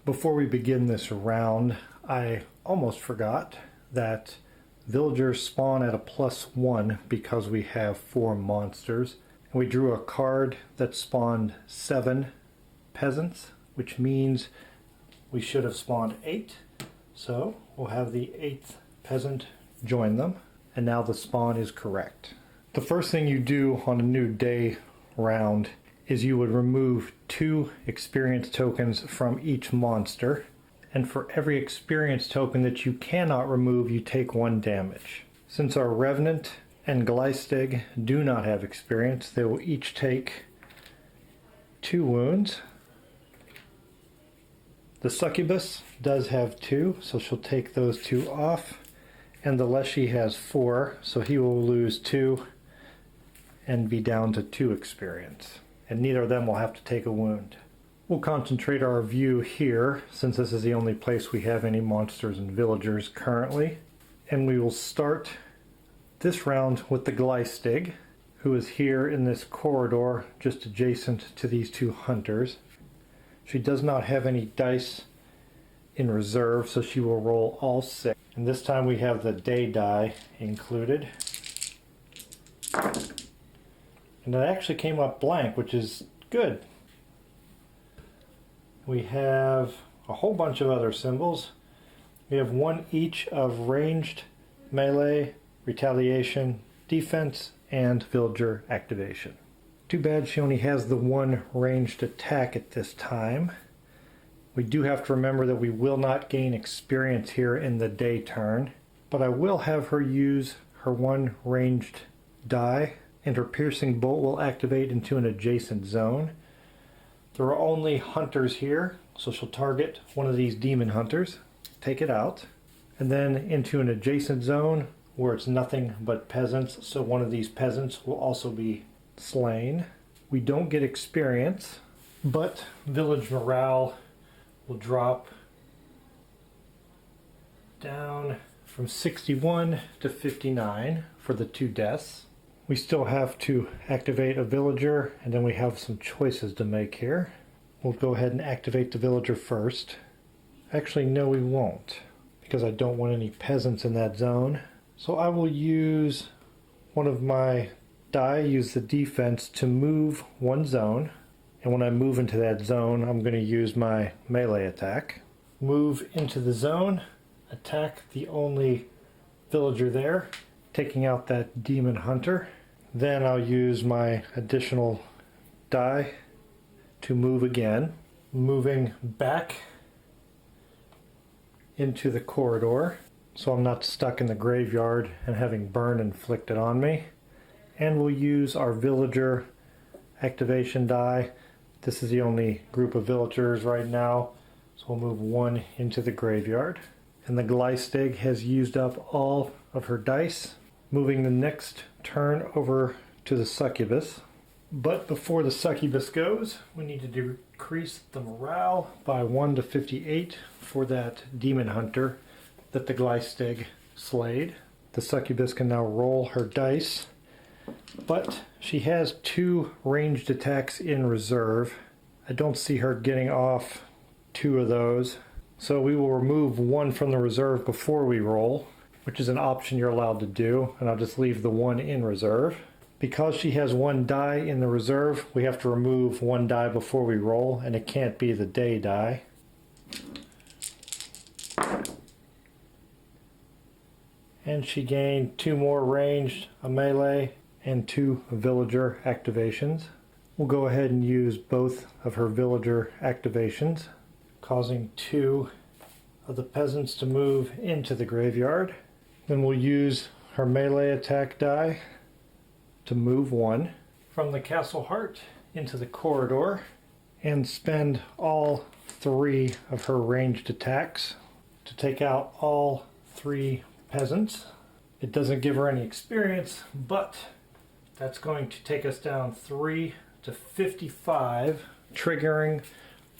Before we begin this round, I almost forgot that villagers spawn at a +1 because we have 4 monsters. And we drew a card that spawned 7 peasants, which means we should have spawned 8. So we'll have the 8th peasant join them. And now the spawn is correct. The first thing you do on a new day round is you would remove 2 experience tokens from each monster, and for every experience token that you cannot remove, you take 1 damage. Since our Revenant and Glystig do not have experience, they will each take 2 wounds. The Succubus does have 2, so she'll take those 2 off, and the Leshy has 4, so he will lose 2 and be down to 2 experience. And neither of them will have to take a wound. We'll concentrate our view here, since this is the only place we have any monsters and villagers currently. And we will start this round with the Glystig, who is here in this corridor just adjacent to these 2 hunters. She does not have any dice in reserve, so she will roll all 6. And this time we have the day die included. And it actually came up blank, which is good. We have a whole bunch of other symbols. We have 1 each of ranged, melee, retaliation, defense, and villager activation. Too bad she only has the 1 ranged attack at this time. We do have to remember that we will not gain experience here in the day turn, but I will have her use her 1 ranged die, and her piercing bolt will activate into an adjacent zone. There are only hunters here, so she'll target one of these demon hunters, take it out, and then into an adjacent zone where it's nothing but peasants, so one of these peasants will also be slain. We don't get experience, but village morale will drop down from 61 to 59 for the 2 deaths. We still have to activate a villager, and then we have some choices to make here. We'll go ahead and activate the villager first. Actually, no, we won't, because I don't want any peasants in that zone. So I will use one of my die, use the defense to move 1 zone. And when I move into that zone, I'm going to use my melee attack. Move into the zone, attack the only villager there, taking out that demon hunter. Then I'll use my additional die to move again, moving back into the corridor so I'm not stuck in the graveyard and having burn inflicted on me. And we'll use our villager activation die. This is the only group of villagers right now, so we'll move 1 into the graveyard. And the Glystig has used up all of her dice. Moving the next turn over to the Succubus. But before the Succubus goes, we need to decrease the morale by 1 to 58 for that demon hunter that the Glystig slayed. The Succubus can now roll her dice, but she has 2 ranged attacks in reserve. I don't see her getting off 2 of those, so we will remove 1 from the reserve before we roll, which is an option you're allowed to do, and I'll just leave the 1 in reserve. Because she has 1 die in the reserve, we have to remove 1 die before we roll, and it can't be the day die. And she gained 2 more ranged, a melee, and 2 villager activations. We'll go ahead and use both of her villager activations, causing 2 of the peasants to move into the graveyard. Then we'll use her melee attack die to move 1 from the castle heart into the corridor and spend all 3 of her ranged attacks to take out all 3 peasants. It doesn't give her any experience, but that's going to take us down 3 to 55, triggering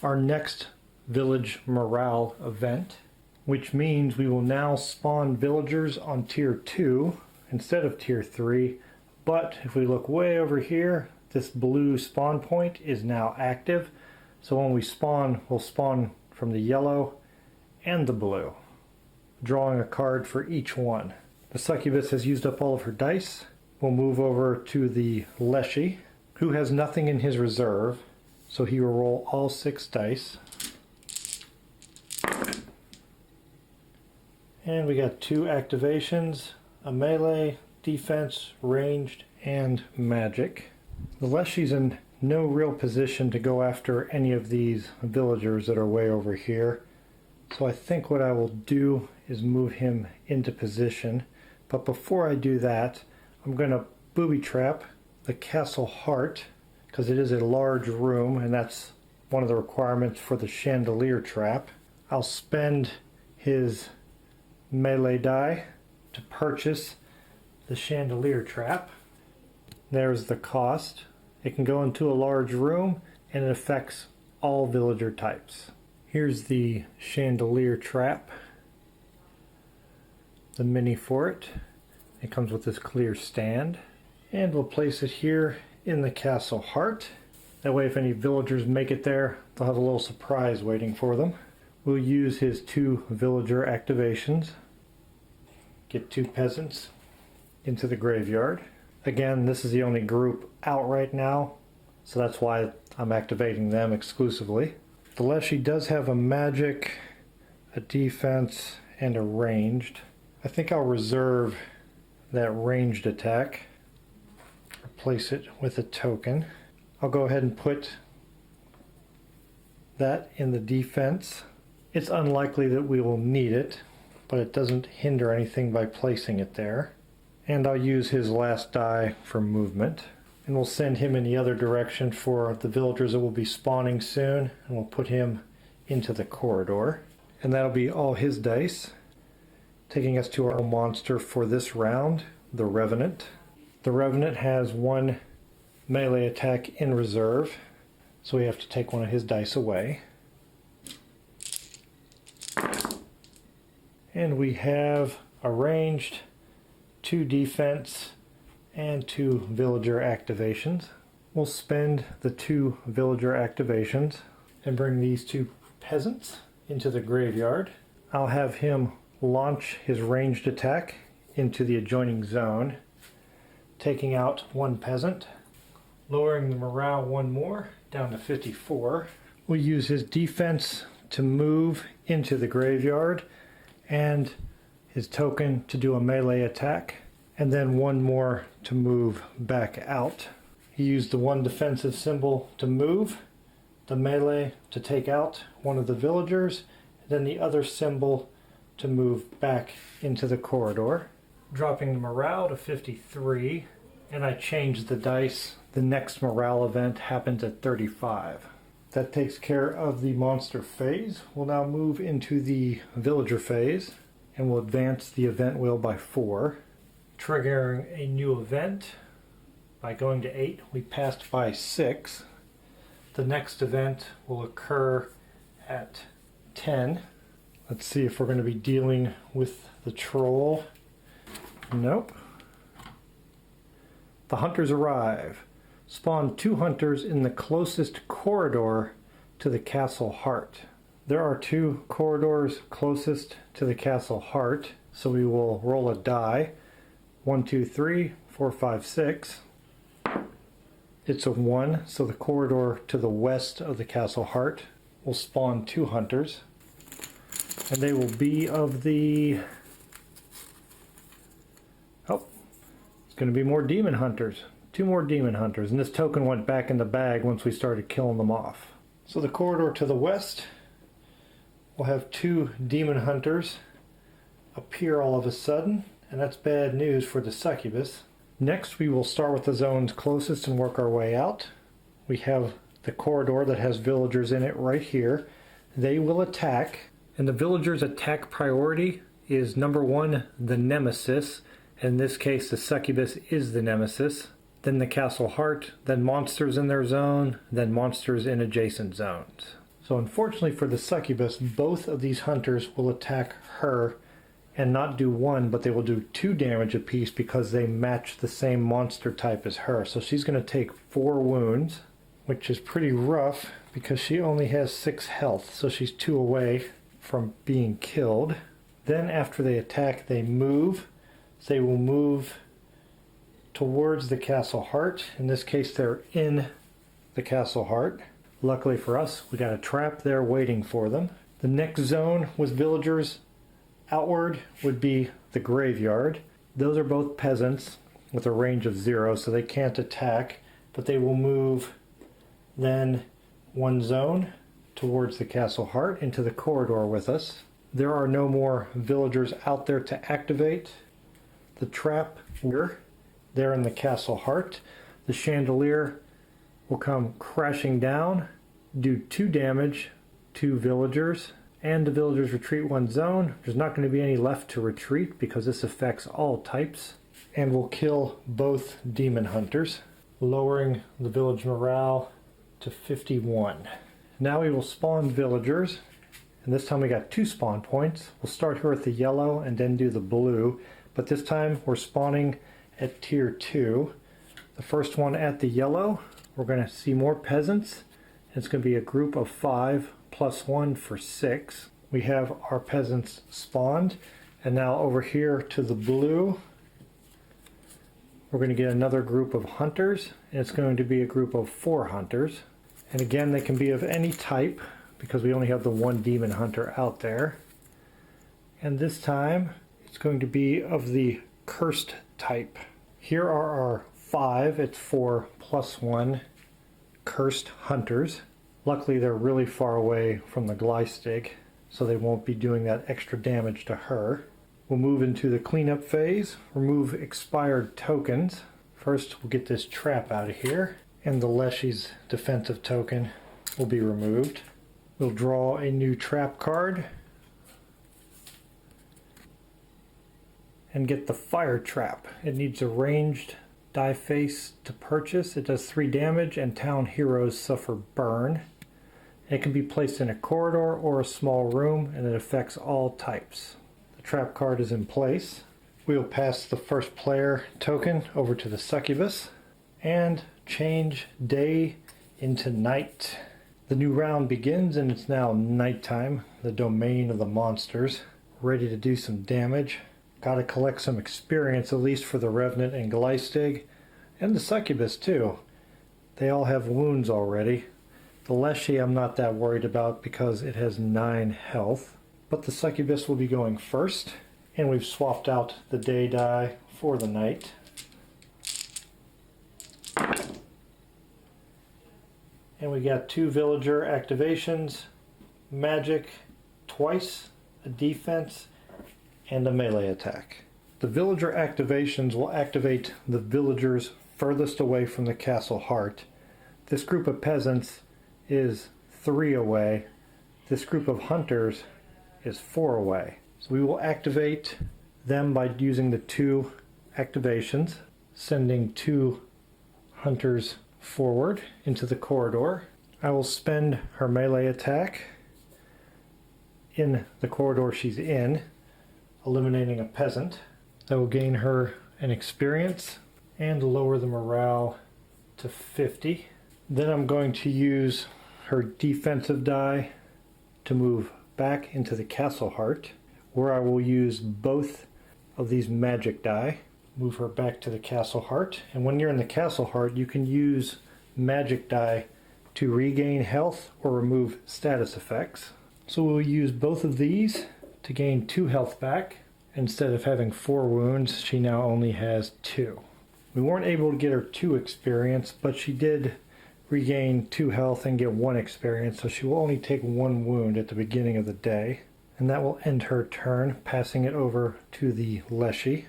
our next village morale event, which means we will now spawn villagers on tier 2 instead of tier 3. But if we look way over here, this blue spawn point is now active. So when we spawn, we'll spawn from the yellow and the blue, drawing a card for each one. The succubus has used up all of her dice. We'll move over to the Leshy, who has nothing in his reserve, so he will roll all 6 dice. And we got 2 activations, a melee, defense, ranged, and magic. The Leshy's in no real position to go after any of these villagers that are way over here. So I think what I will do is move him into position. But before I do that, I'm going to booby trap the castle heart, because it is a large room, and that's one of the requirements for the chandelier trap. I'll spend his melee die to purchase the chandelier trap. There's the cost. It can go into a large room, and it affects all villager types. Here's the chandelier trap, the mini for it. It comes with this clear stand, and we'll place it here in the castle heart. That way if any villagers make it there, they'll have a little surprise waiting for them. We'll use his 2 villager activations. Get 2 peasants into the graveyard. Again, this is the only group out right now, so that's why I'm activating them exclusively. The Leshy does have a magic, a defense, and a ranged. I think I'll reserve that ranged attack. Replace it with a token. I'll go ahead and put that in the defense. It's unlikely that we will need it, but it doesn't hinder anything by placing it there. And I'll use his last die for movement. And we'll send him in the other direction for the villagers that will be spawning soon. And we'll put him into the corridor. And that'll be all his dice. Taking us to our monster for this round, the Revenant. The Revenant has 1 melee attack in reserve, so we have to take one of his dice away. And we have a ranged, 2 defense, and 2 villager activations. We'll spend the 2 villager activations and bring these 2 peasants into the graveyard. I'll have him launch his ranged attack into the adjoining zone, taking out 1 peasant, lowering the morale 1 more, down to 54. We'll use his defense to move into the graveyard, and his token to do a melee attack, and then 1 more to move back out. He used the 1 defensive symbol to move, the melee to take out one of the villagers, and then the other symbol to move back into the corridor, dropping the morale to 53, and I changed the dice. The next morale event happens at 35. That takes care of the monster phase. We'll now move into the villager phase, and we'll advance the event wheel by 4, triggering a new event. By going to 8, we passed by 6. The next event will occur at 10. Let's see if we're going to be dealing with the troll. Nope. The hunters arrive. Spawn 2 hunters in the closest corridor to the castle heart. There are 2 corridors closest to the castle heart, so we will roll a die. 1, 2, 3, 4, 5, 6. It's a 1, so the corridor to the west of the castle heart will spawn 2 hunters. And they will be of the... Oh, it's going to be more demon hunters. 2 more demon hunters, and this token went back in the bag once we started killing them off. So the corridor to the west will have 2 demon hunters appear all of a sudden, and that's bad news for the succubus. Next, we will start with the zones closest and work our way out. We have the corridor that has villagers in it right here. They will attack, and the villagers' attack priority is number 1, the nemesis. In this case, the succubus is the nemesis. Then the castle heart, then monsters in their zone, then monsters in adjacent zones. So unfortunately for the succubus, both of these hunters will attack her and not do 1, but they will do 2 damage apiece because they match the same monster type as her. So she's going to take 4 wounds, which is pretty rough because she only has 6 health, so she's 2 away from being killed. Then after they attack, they move. So they will move towards the castle heart. In this case, they're in the castle heart. Luckily for us, we got a trap there waiting for them. The next zone with villagers outward would be the graveyard. Those are both peasants with a range of 0, so they can't attack, but they will move then 1 zone towards the castle heart into the corridor with us. There are no more villagers out there to activate. The trap here, there in the castle heart. The chandelier will come crashing down, do 2 damage to villagers, and the villagers retreat 1 zone. There's not going to be any left to retreat because this affects all types, and will kill both demon hunters, lowering the village morale to 51. Now we will spawn villagers, and this time we got 2 spawn points. We'll start here at the yellow and then do the blue, but this time we're spawning at tier 2. The first one at the yellow, we're going to see more peasants. It's going to be a group of 5 plus 1 for 6. We have our peasants spawned, and now over here to the blue, we're going to get another group of hunters, and it's going to be a group of 4 hunters. And again, they can be of any type because we only have the 1 demon hunter out there. And this time, it's going to be of the cursed type. Here are our 5, it's 4 plus 1 cursed hunters. Luckily, they're really far away from the Gleistig, so they won't be doing that extra damage to her. We'll move into the cleanup phase, remove expired tokens. First, we'll get this trap out of here, and the Leshy's defensive token will be removed. We'll draw a new trap card, and get the fire trap. It needs a ranged die face to purchase. It does 3 damage, and town heroes suffer burn. It can be placed in a corridor or a small room, and it affects all types. The trap card is in place. We'll pass the first player token over to the succubus and change day into night. The new round begins, and it's now nighttime, the domain of the monsters. Ready to do some damage. Gotta collect some experience, at least for the Revenant and Gleistig, and the succubus too. They all have wounds already. The Leshy I'm not that worried about because it has 9 health. But the succubus will be going first, and we've swapped out the day die for the night. And we got 2 villager activations, magic twice, a defense, and a melee attack. The villager activations will activate the villagers furthest away from the castle heart. This group of peasants is 3 away. This group of hunters is 4 away. So we will activate them by using the 2 activations, sending 2 hunters forward into the corridor. I will spend her melee attack in the corridor she's in, eliminating a peasant. That will gain her an experience and lower the morale to 50. Then I'm going to use her defensive die to move back into the castle heart, where I will use both of these magic die. Move her back to the castle heart, and when you're in the castle heart, you can use magic die to regain health or remove status effects. So we'll use both of these to gain 2 health back. Instead of having 4 wounds, she now only has 2. We weren't able to get her 2 experience, but she did regain 2 health and get 1 experience, so she will only take 1 wound at the beginning of the day. And that will end her turn, passing it over to the Leshy,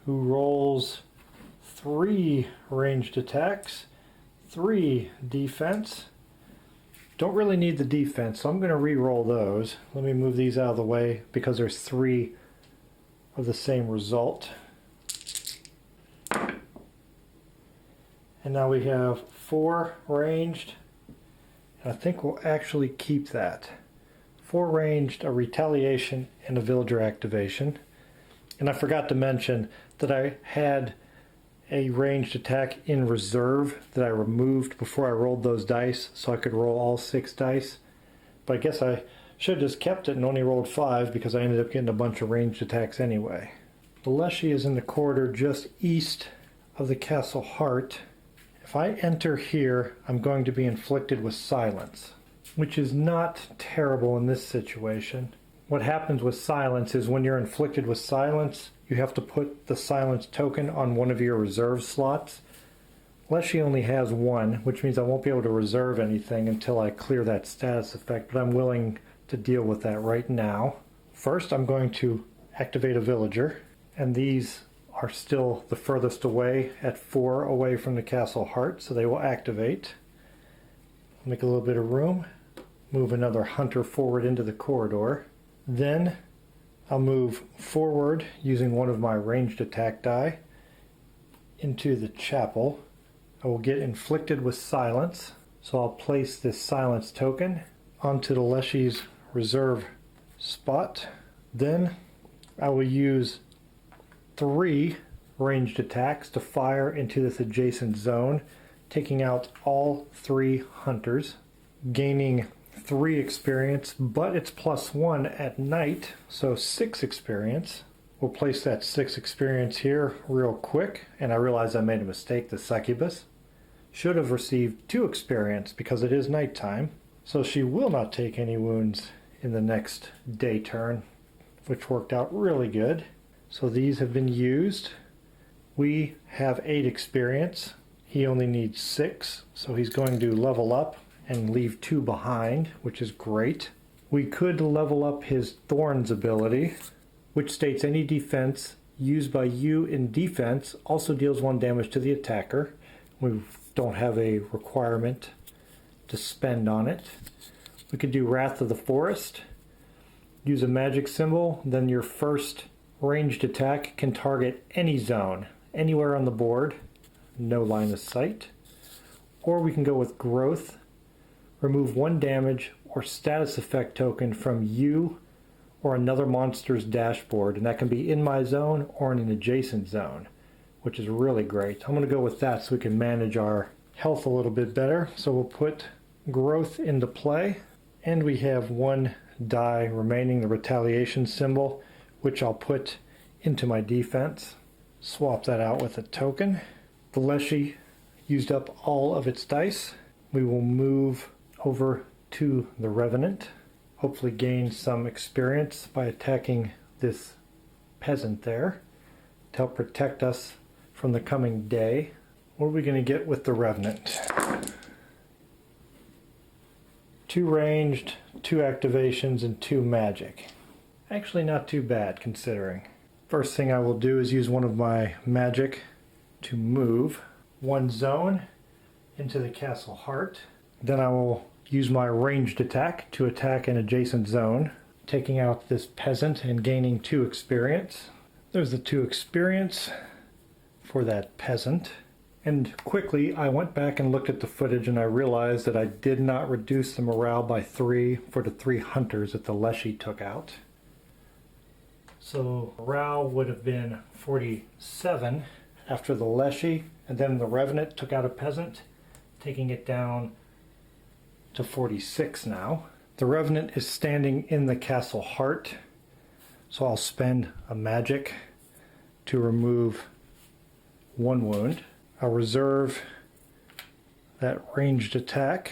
who rolls 3 ranged attacks, 3 defense. Don't really need the defense, so I'm going to re-roll those. Let me move these out of the way because there's 3 of the same result. And now we have 4 ranged, and I think we'll actually keep that. 4 ranged, a retaliation, and a villager activation. And I forgot to mention that I had a ranged attack in reserve that I removed before I rolled those dice so I could roll all 6 dice. But I guess I should have just kept it and only rolled 5 because I ended up getting a bunch of ranged attacks anyway. The Leshy is in the corridor just east of the castle heart. If I enter here, I'm going to be inflicted with silence, which is not terrible in this situation. What happens with silence is when you're inflicted with silence, you have to put the silence token on one of your reserve slots. Leshy only has 1, which means I won't be able to reserve anything until I clear that status effect, but I'm willing to deal with that right now. First, I'm going to activate a villager, and these are still the furthest away at 4 away from the castle heart, so they will activate. Make a little bit of room, move another hunter forward into the corridor. Then I'll move forward using one of my ranged attack die into the chapel. I will get inflicted with silence, so I'll place this silence token onto the Leshy's reserve spot. Then I will use 3 ranged attacks to fire into this adjacent zone, taking out all 3 hunters, gaining 3 experience, but it's +1 at night, so 6 experience. We'll place that 6 experience here real quick, and I realize I made a mistake. The succubus should have received 2 experience because it is nighttime, so she will not take any wounds in the next day turn, which worked out really good. So these have been used. We have 8 experience. He only needs 6, so he's going to level up and leave 2 behind, which is great. We could level up his Thorns ability, which states any defense used by you in defense also deals 1 damage to the attacker. We don't have a requirement to spend on it. We could do Wrath of the Forest, use a magic symbol, then your first ranged attack can target any zone, anywhere on the board, no line of sight. Or we can go with Growth, remove 1 damage or status effect token from you or another monster's dashboard, and that can be in my zone or in an adjacent zone, which is really great. I'm going to go with that so we can manage our health a little bit better. So we'll put Growth into play, and we have 1 die remaining, the retaliation symbol, which I'll put into my defense. Swap that out with a token. The Leshy used up all of its dice. We will move over to the Revenant, hopefully gain some experience by attacking this peasant there to help protect us from the coming day. What are we going to get with the Revenant? 2 ranged, 2 activations, and 2 magic. Actually not too bad considering. First thing I will do is use one of my magic to move 1 zone into the castle heart. Then I will use my ranged attack to attack an adjacent zone, taking out this peasant and gaining 2 experience. There's the 2 experience for that peasant. And quickly I went back and looked at the footage and I realized that I did not reduce the morale by 3 for the 3 hunters that the Leshy took out. So morale would have been 47 after the Leshy, and then the Revenant took out a peasant, taking it down to 46 now. The Revenant is standing in the castle heart, so I'll spend a magic to remove 1 wound. I'll reserve that ranged attack,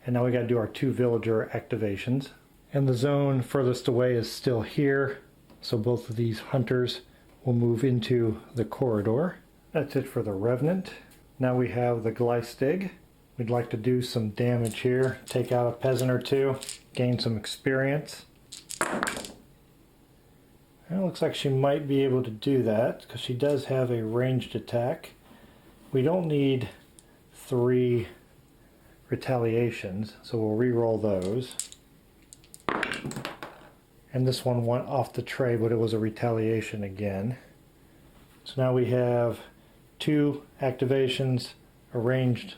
and now we got to do our 2 villager activations. And the zone furthest away is still here, so both of these hunters will move into the corridor. That's it for the Revenant. Now we have the Gleistig. We'd like to do some damage here, take out a peasant or 2, gain some experience. It looks like she might be able to do that because she does have a ranged attack. We don't need 3 retaliations, so we'll re-roll those. And this one went off the tray, but it was a retaliation again. So now we have 2 activations, a ranged,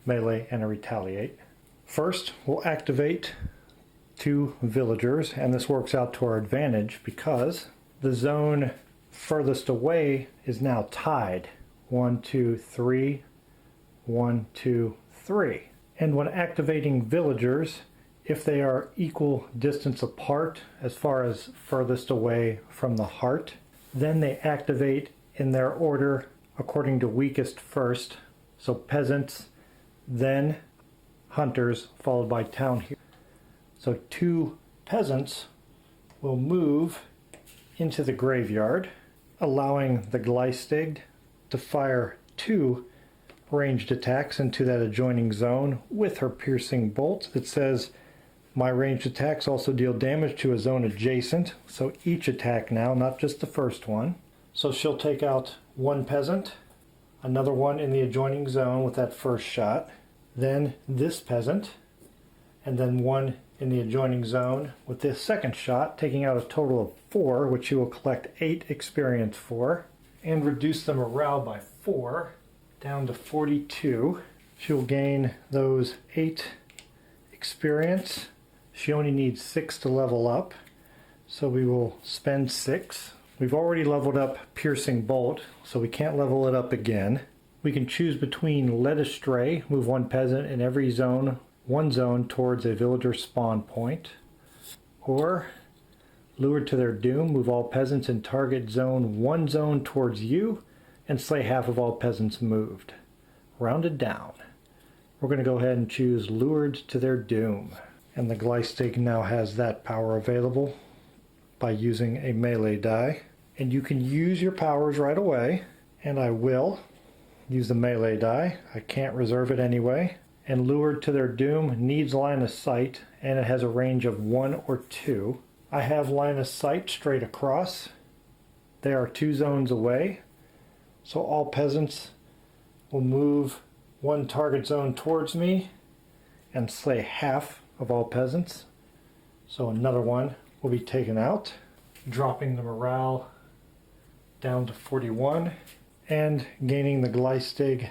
melee, and a retaliate. First, we'll activate 2 villagers, and this works out to our advantage because the zone furthest away is now tied 1, 2, 3, 1, 2, 3. And when activating villagers, if they are equal distance apart as far as furthest away from the heart, then they activate in their order according to weakest first. So peasants, then hunters, followed by town heroes. So 2 peasants will move into the graveyard, allowing the Gleistig to fire 2 ranged attacks into that adjoining zone with her piercing bolt. It says, my ranged attacks also deal damage to a zone adjacent. So each attack now, not just the first one. So she'll take out 1 peasant, another one in the adjoining zone with that first shot, then this peasant, and then 1 in the adjoining zone with this second shot, taking out a total of 4, which she will collect 8 experience for, and reduce the morale by 4 down to 42. She will gain those 8 experience. She only needs 6 to level up, so we will spend 6. We've already leveled up Piercing Bolt, so we can't level it up again. We can choose between Led Astray, move 1 peasant in every zone, 1 zone towards a villager spawn point, or Lured to Their Doom, move all peasants in target zone 1 zone towards you, and slay half of all peasants moved. Rounded down. We're going to go ahead and choose Lured to Their Doom. And the Gleistig now has that power available by using a melee die. And you can use your powers right away, and I will use the melee die. I can't reserve it anyway. And Lured to Their Doom needs line of sight, and it has a range of 1 or 2. I have line of sight straight across. They are 2 zones away, so all peasants will move 1 target zone towards me and slay half of all peasants. So another one will be taken out, dropping the morale down to 41 and gaining the Gleistig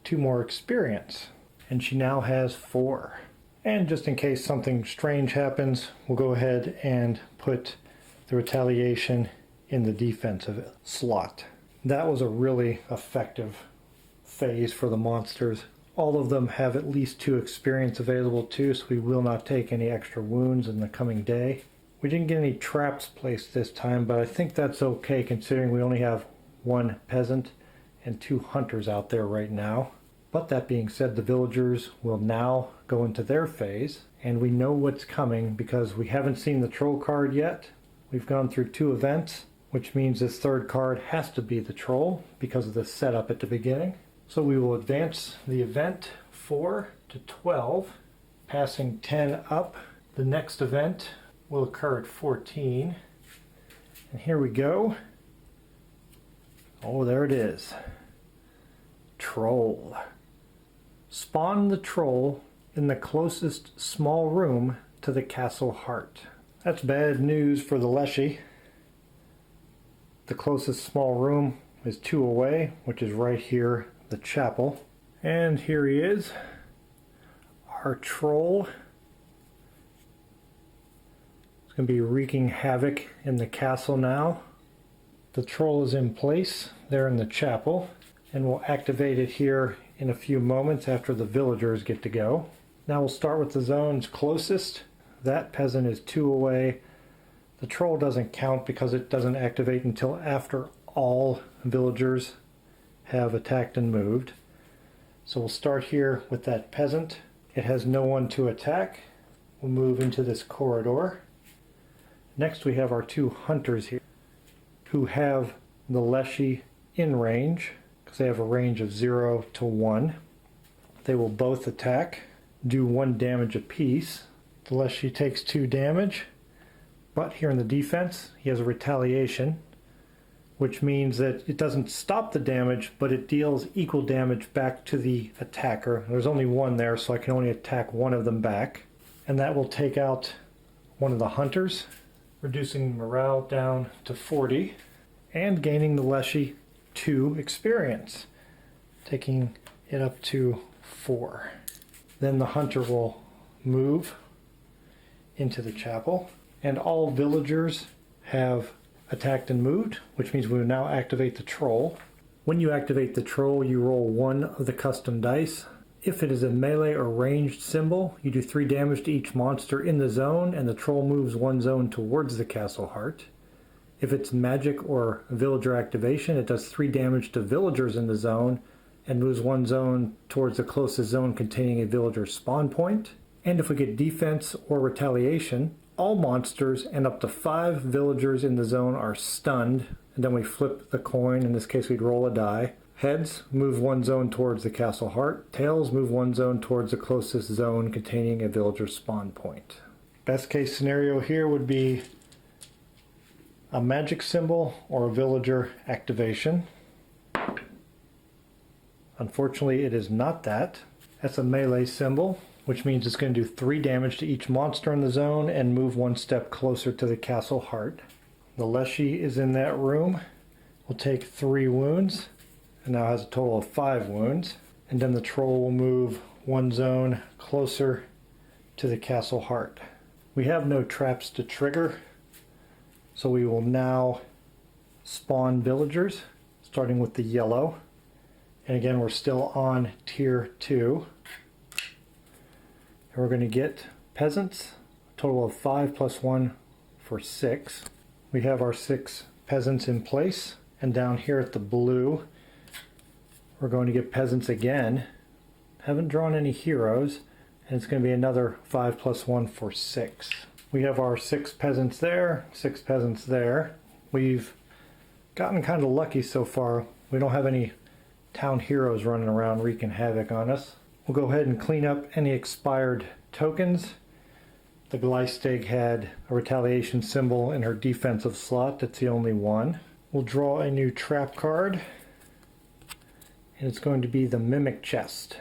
2 more experience. And she now has 4. And just in case something strange happens, we'll go ahead and put the retaliation in the defensive slot. That was a really effective phase for the monsters. All of them have at least 2 experience available too, so we will not take any extra wounds in the coming day. We didn't get any traps placed this time, but I think that's okay considering we only have 1 peasant and 2 hunters out there right now. But that being said, the villagers will now go into their phase, and we know what's coming because we haven't seen the troll card yet. We've gone through 2 events, which means this 3rd card has to be the troll because of the setup at the beginning. So we will advance the event 4 to 12, passing 10 up. The next event will occur at 14. And here we go. Oh, there it is. Troll. Spawn the troll in the closest small room to the castle heart. That's bad news for the Leshy. The closest small room is 2 away, which is right here, the chapel. And here he is, our troll. It's going to be wreaking havoc in the castle now. The troll is in place there in the chapel, and we'll activate it here in a few moments after the villagers get to go. Now we'll start with the zones closest. That peasant is 2 away. The troll doesn't count because it doesn't activate until after all villagers have attacked and moved. So we'll start here with that peasant. It has no one to attack. We'll move into this corridor. Next we have our 2 hunters here who have the Leshy in range because they have a range of 0 to 1. They will both attack, do 1 damage apiece. The Leshy takes 2 damage, but here in the defense he has a retaliation, which means that it doesn't stop the damage, but it deals equal damage back to the attacker. There's only 1 there, so I can only attack 1 of them back. And that will take out 1 of the hunters, reducing morale down to 40, and gaining the Leshy 2 experience, taking it up to 4. Then the hunter will move into the chapel, and all villagers have attacked and moved, which means we will now activate the troll. When you activate the troll, you roll one of the custom dice. If it is a melee or ranged symbol, you do 3 damage to each monster in the zone, and the troll moves one zone towards the castle heart. If it's magic or villager activation, it does 3 damage to villagers in the zone, and moves one zone towards the closest zone containing a villager spawn point. And if we get defense or retaliation, all monsters and up to 5 villagers in the zone are stunned, and then we flip the coin. In this case, we'd roll a die. Heads, move one zone towards the castle heart. Tails, move one zone towards the closest zone containing a villager spawn point. Best case scenario here would be a magic symbol or a villager activation. Unfortunately, it is not that. That's a melee symbol, which means it's going to do 3 damage to each monster in the zone and move one step closer to the castle heart. The Leshy is in that room. Will take 3 wounds, and now has a total of 5 wounds. And then the troll will move one zone closer to the castle heart. We have no traps to trigger, so we will now spawn villagers, starting with the yellow. And again, we're still on tier 2. And we're going to get peasants, a total of 5 plus 1 for 6. We have our 6 peasants in place. And down here at the blue, we're going to get peasants again. Haven't drawn any heroes, and it's going to be another 5 plus 1 for 6. We have our 6 peasants there, 6 peasants there. We've gotten kind of lucky so far. We don't have any town heroes running around wreaking havoc on us. We'll go ahead and clean up any expired tokens. The Gleisteg had a retaliation symbol in her defensive slot. That's the only one. We'll draw a new trap card, and it's going to be the Mimic Chest.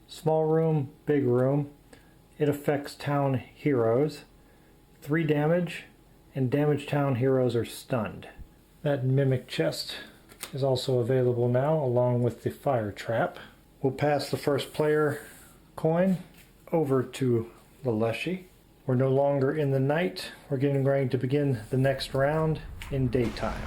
Small room, big room. It affects town heroes. 3 damage, and damaged town heroes are stunned. That Mimic Chest is also available now, along with the fire trap. We'll pass the first player coin over to the Leshy. We're no longer in the night. We're getting ready to begin the next round in daytime.